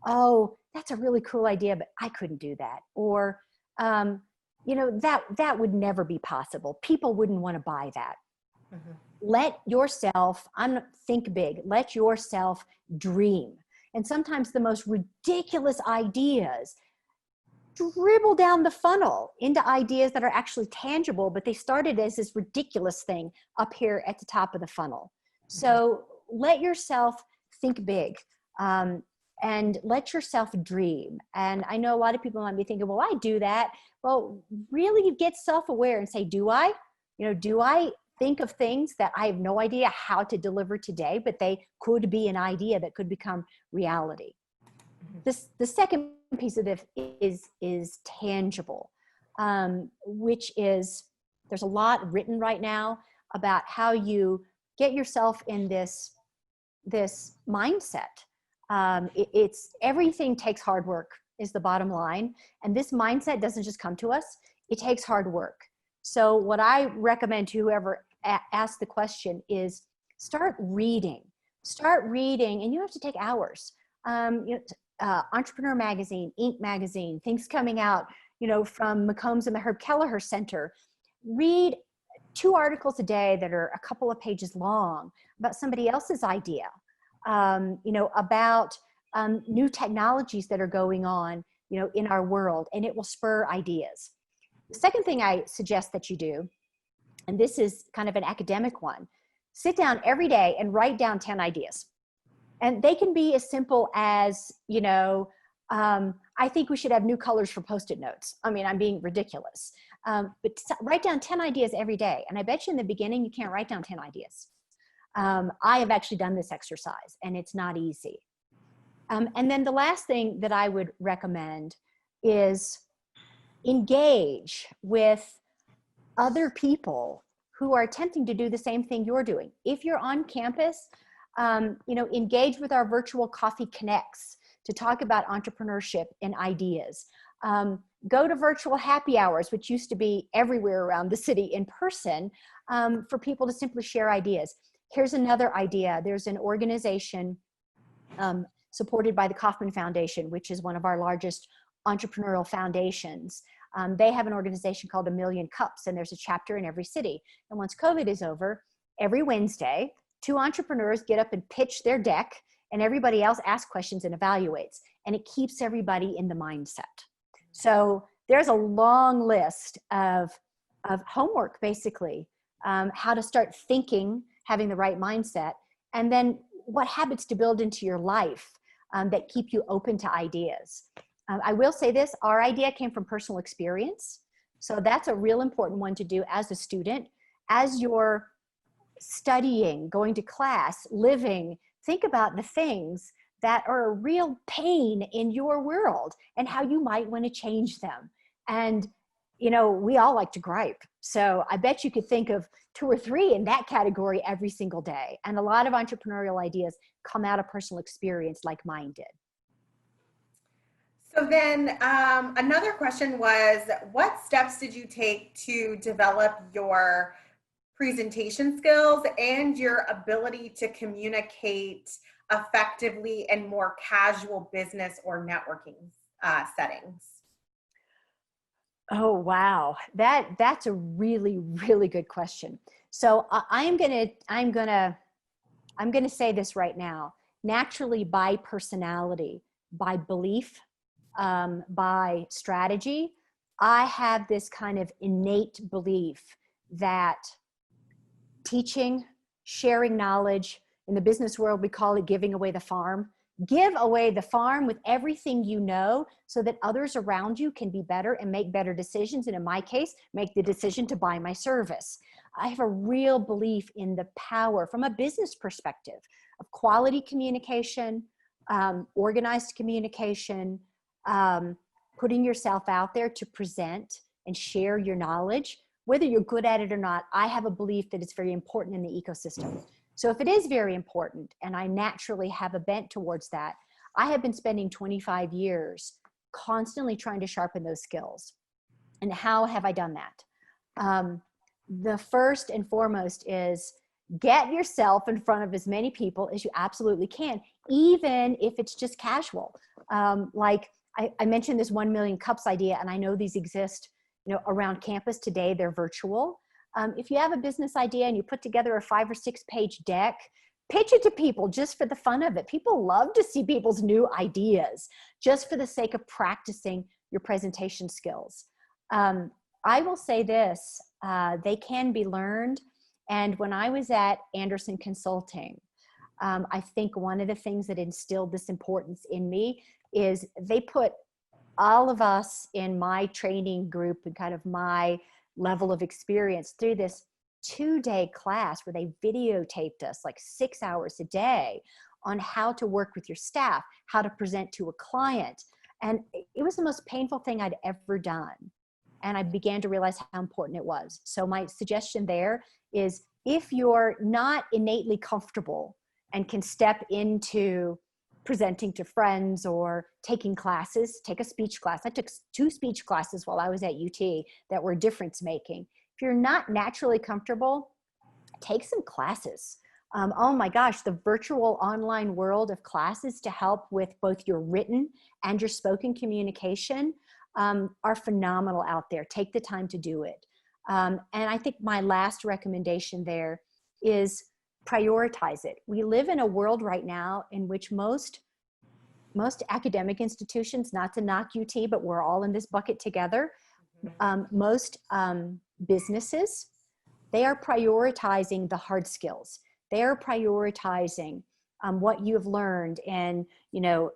Oh, that's a really cool idea, but I couldn't do that. Or, that would never be possible. People wouldn't want to buy that. Let yourself think big. Let yourself dream. And sometimes the most ridiculous ideas dribble down the funnel into ideas that are actually tangible, but they started as this ridiculous thing up here at the top of the funnel. So let yourself think big, and let yourself dream. And I know a lot of people might be thinking, well, I do that. Well, really get self-aware and say, do I think of things that I have no idea how to deliver today, but they could be an idea that could become reality. The second piece of this is tangible, which is, there's a lot written right now about how you get yourself in this mindset. It's everything takes hard work. is the bottom line. And this mindset doesn't just come to us. It takes hard work. So what I recommend to whoever asks the question is start reading, and you have to take hours. Entrepreneur Magazine, Inc. Magazine, things coming out, from McCombs and the Herb Kelleher Center. Read 2 articles a day that are a couple of pages long about somebody else's idea, about new technologies that are going on, in our world, and it will spur ideas. The second thing I suggest that you do, and this is kind of an academic one, sit down every day and write down 10 ideas. And they can be as simple as, I think we should have new colors for Post-it notes. I mean, I'm being ridiculous. But write down 10 ideas every day. And I bet you in the beginning, you can't write down 10 ideas. I have actually done this exercise, and it's not easy. And then the last thing that I would recommend is engage with other people who are attempting to do the same thing you're doing. If you're on campus, engage with our virtual coffee connects to talk about entrepreneurship and ideas. Go to virtual happy hours, which used to be everywhere around the city in person, for people to simply share ideas. Here's another idea. There's an organization supported by the Kauffman Foundation, which is one of our largest entrepreneurial foundations. They have an organization called A Million Cups, and there's a chapter in every city. And once COVID is over, every Wednesday, 2 entrepreneurs get up and pitch their deck, and everybody else asks questions and evaluates. And it keeps everybody in the mindset. So there's a long list of homework, basically, how to start thinking, having the right mindset, and then what habits to build into your life that keep you open to ideas. I will say this, our idea came from personal experience. So that's a real important one to do as a student. As you're studying, going to class, living, think about the things that are a real pain in your world and how you might want to change them. And, we all like to gripe. So I bet you could think of 2 or 3 in that category every single day. And a lot of entrepreneurial ideas come out of personal experience like mine did. So then another question was, what steps did you take to develop your presentation skills and your ability to communicate effectively in more casual business or networking settings? Oh, wow. That's a really, really good question. So I'm going to say this right now. Naturally, by personality, by belief, by strategy, I have this kind of innate belief that teaching, sharing knowledge, in the business world, we call it giving away the farm. Give away the farm with everything you know so that others around you can be better and make better decisions. And in my case, make the decision to buy my service. I have a real belief in the power from a business perspective of quality communication, organized communication, putting yourself out there to present and share your knowledge. Whether you're good at it or not, I have a belief that it's very important in the ecosystem. So if it is very important, and I naturally have a bent towards that, I have been spending 25 years constantly trying to sharpen those skills. And how have I done that? The first and foremost is get yourself in front of as many people as you absolutely can, even if it's just casual. Like I mentioned this 1 million cups idea, and I know these exist, around campus today. They're virtual. If you have a business idea and you put together a 5 or 6 page deck, pitch it to people just for the fun of it. People love to see people's new ideas just for the sake of practicing your presentation skills. I will say this, they can be learned. And when I was at Anderson Consulting, I think one of the things that instilled this importance in me is they put all of us in my training group and kind of my level of experience through this 2-day class where they videotaped us like 6 hours a day on how to work with your staff, how to present to a client. And it was the most painful thing I'd ever done. And I began to realize how important it was. So my suggestion there is, if you're not innately comfortable and can step into presenting to friends or taking classes. Take a speech class. I took 2 speech classes while I was at UT that were difference making. If you're not naturally comfortable, take some classes. Oh my gosh, the virtual online world of classes to help with both your written and your spoken communication are phenomenal out there. Take the time to do it. And I think my last recommendation there is prioritize it. We live in a world right now in which most academic institutions, not to knock UT, but we're all in this bucket together. Most businesses, they are prioritizing the hard skills. They are prioritizing what you have learned in, your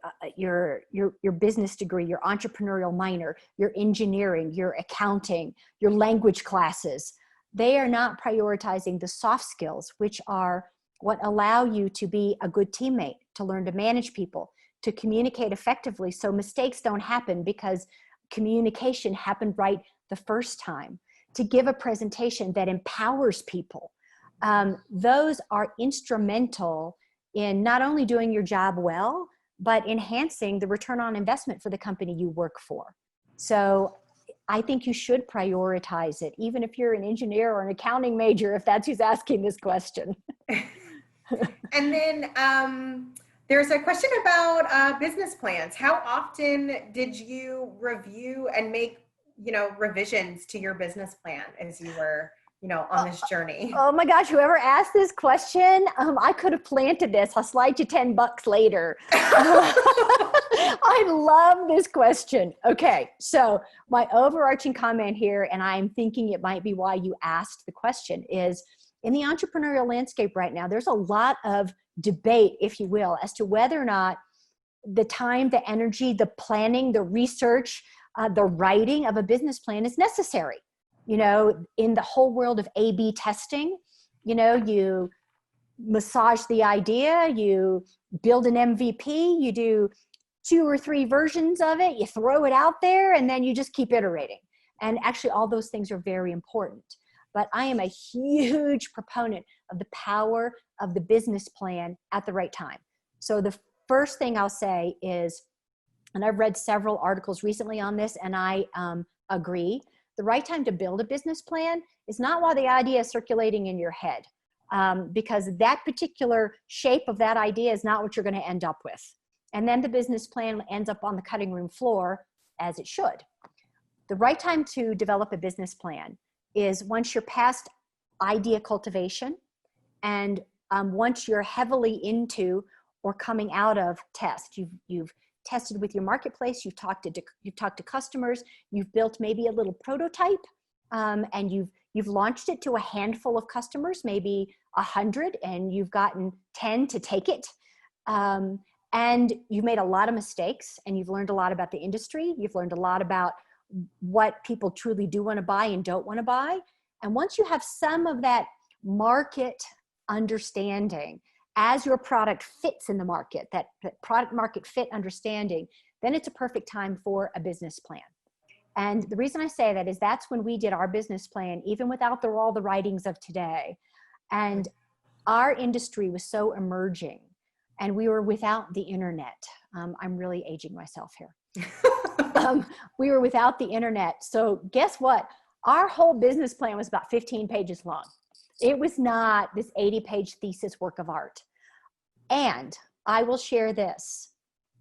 business degree, your entrepreneurial minor, your engineering, your accounting, your language classes. They are not prioritizing the soft skills, which are what allow you to be a good teammate, to learn to manage people, to communicate effectively so mistakes don't happen because communication happened right the first time, to give a presentation that empowers people. Those are instrumental in not only doing your job well, but enhancing the return on investment for the company you work for. So I think you should prioritize it, even if you're an engineer or an accounting major, if that's who's asking this question. And then there's a question about business plans. How often did you review and make, revisions to your business plan as you were, on this journey? Oh my gosh, whoever asked this question, I could have planted this. I'll slide you $10 later. I love this question. Okay, so my overarching comment here, and I'm thinking it might be why you asked the question, is in the entrepreneurial landscape right now, there's a lot of debate, if you will, as to whether or not the time, the energy, the planning, the research, the writing of a business plan is necessary. In the whole world of A/B testing, you massage the idea, you build an MVP, you do 2 or 3 versions of it, you throw it out there, and then you just keep iterating. And actually, all those things are very important. But I am a huge proponent of the power of the business plan at the right time. So the first thing I'll say is, and I've read several articles recently on this, and I agree, the right time to build a business plan is not while the idea is circulating in your head, because that particular shape of that idea is not what you're going to end up with. And then the business plan ends up on the cutting room floor, as it should. The right time to develop a business plan is once you're past idea cultivation and once you're heavily into or coming out of test. You've tested with your marketplace, you've talked to customers, you've built maybe a little prototype, and you've launched it to a handful of customers, maybe 100, and you've gotten 10 to take it. And you've made a lot of mistakes, and you've learned a lot about the industry. You've learned a lot about what people truly do want to buy and don't want to buy. And once you have some of that market understanding, as your product fits in the market, that product market fit understanding, then it's a perfect time for a business plan. And the reason I say that is that's when we did our business plan, even without all the writings of today. And our industry was so emerging, and we were without the internet. I'm really aging myself here. We were without the internet. So guess what? Our whole business plan was about 15 pages long. It was not this 80-page thesis work of art. And I will share this,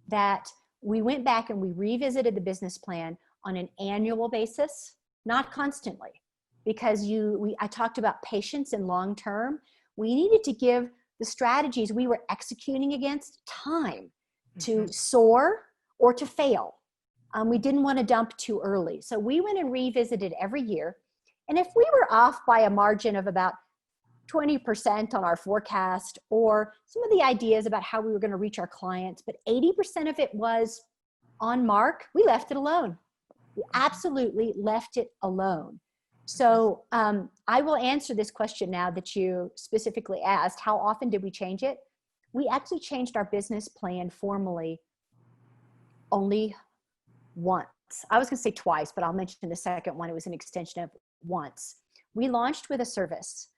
that we went back and we revisited the business plan on an annual basis, not constantly, because I talked about patience and long-term. We needed to give the strategies we were executing against time to soar or to fail. We didn't want to dump too early. So we went and revisited every year. And if we were off by a margin of about 20% on our forecast, or some of the ideas about how we were going to reach our clients, but 80% of it was on mark, we left it alone. We absolutely left it alone. So I will answer this question now that you specifically asked. How often did we change it? We actually changed our business plan formally only once. I was going to say twice, but I'll mention the second one. It was an extension of once. We launched with a service,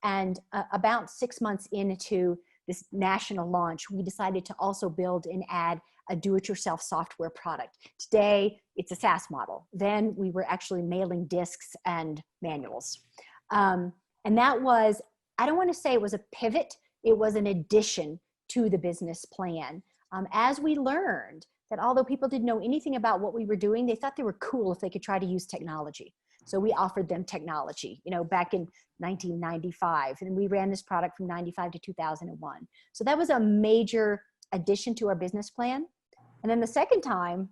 and about 6 months into this national launch, we decided to also build and add a do-it-yourself software product. Today, it's a SaaS model. Then we were actually mailing discs and manuals. And that was, I don't want to say it was a pivot, it was an addition to the business plan. As we learned that although people didn't know anything about what we were doing, they thought they were cool if they could try to use technology. So we offered them technology, back in 1995, and we ran this product from 95 to 2001. So that was a major addition to our business plan. And then the second time,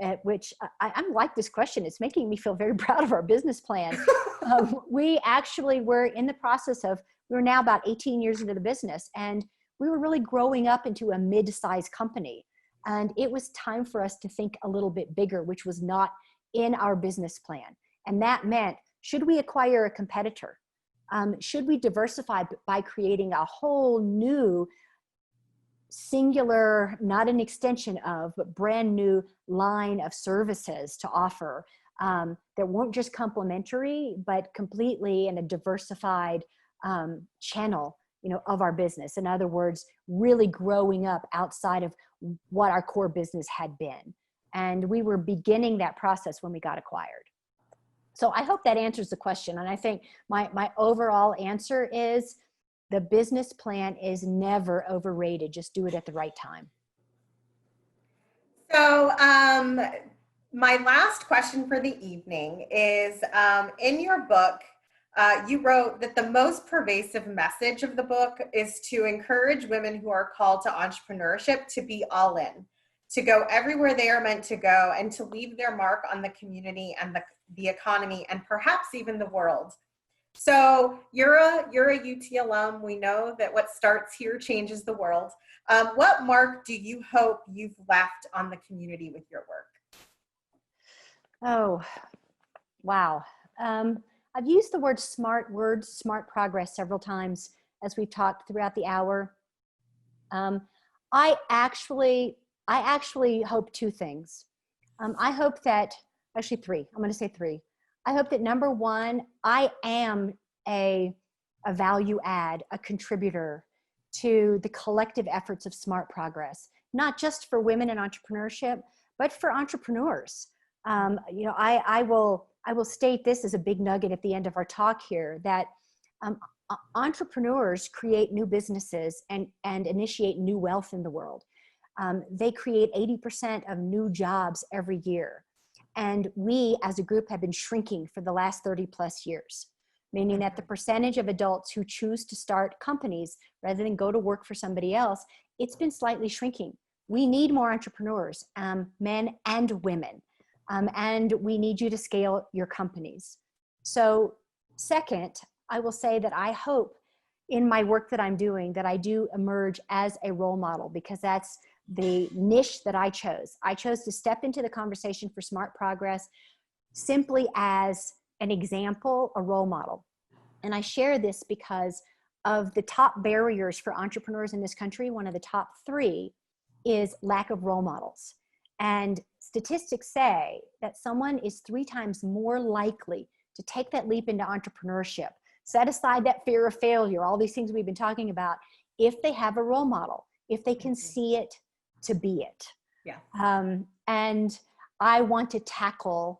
at which I'm like this question, it's making me feel very proud of our business plan. We actually were in the process of, we're now about 18 years into the business, and we were really growing up into a mid-sized company. And it was time for us to think a little bit bigger, which was not in our business plan. And that meant, should we acquire a competitor? Should we diversify by creating a whole new singular, not an extension of, but brand new line of services to offer that weren't just complementary, but completely in a diversified channel, of our business. In other words, really growing up outside of what our core business had been. And we were beginning that process when we got acquired. So I hope that answers the question. And I think my overall answer is the business plan is never overrated. Just do it at the right time. So my last question for the evening is, in your book, you wrote that the most pervasive message of the book is to encourage women who are called to entrepreneurship to be all in, to go everywhere they are meant to go, and to leave their mark on the community and the economy, and perhaps even the world. So you're a UT alum. We know that what starts here changes the world. What mark do you hope you've left on the community with your work? Oh, wow. I've used the smart progress several times as we've talked throughout the hour. I actually hope two things. I hope that, actually three, I'm going to say three. I hope that number one, I am a value add, a contributor to the collective efforts of smart progress, not just for women in entrepreneurship, but for entrepreneurs. I will state this as a big nugget at the end of our talk here, that entrepreneurs create new businesses and initiate new wealth in the world. They create 80% of new jobs every year. And we as a group have been shrinking for the last 30 plus years, meaning that the percentage of adults who choose to start companies rather than go to work for somebody else, it's been slightly shrinking. We need more entrepreneurs, men and women. And we need you to scale your companies. So second, I will say that I hope in my work that I'm doing that I do emerge as a role model, because that's the niche that I chose. I chose to step into the conversation for smart progress simply as an example, a role model. And I share this because of the top barriers for entrepreneurs in this country. One of the top three is lack of role models. And statistics say that someone is 3 times more likely to take that leap into entrepreneurship, set aside that fear of failure, all these things we've been talking about, if they have a role model, if they can see it to be it. Yeah. And I want to tackle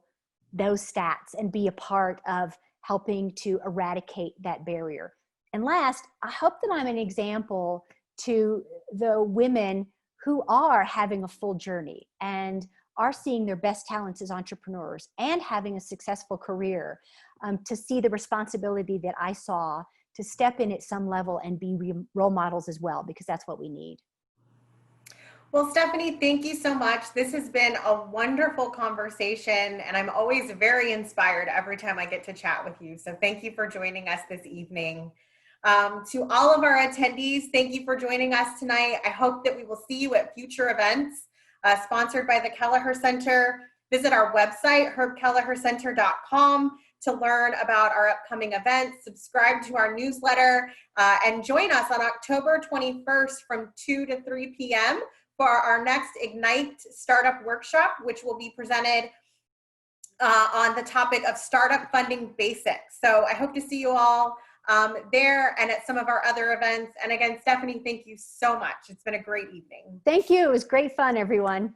those stats and be a part of helping to eradicate that barrier. And last, I hope that I'm an example to the women who are having a full journey and are seeing their best talents as entrepreneurs and having a successful career, to see the responsibility that I saw to step in at some level and be role models as well, because that's what we need. Well, Stephanie, thank you so much. This has been a wonderful conversation, and I'm always very inspired every time I get to chat with you. So thank you for joining us this evening. To all of our attendees, thank you for joining us tonight. I hope that we will see you at future events sponsored by the Kelleher Center. Visit our website, herbkellehercenter.com, to learn about our upcoming events. Subscribe to our newsletter, and join us on October 21st from 2 to 3 p.m. for our next Ignite Startup Workshop, which will be presented on the topic of startup funding basics. So I hope to see you all there and at some of our other events. And again, Stephanie, thank you so much. It's been a great evening. Thank you. It was great fun, everyone.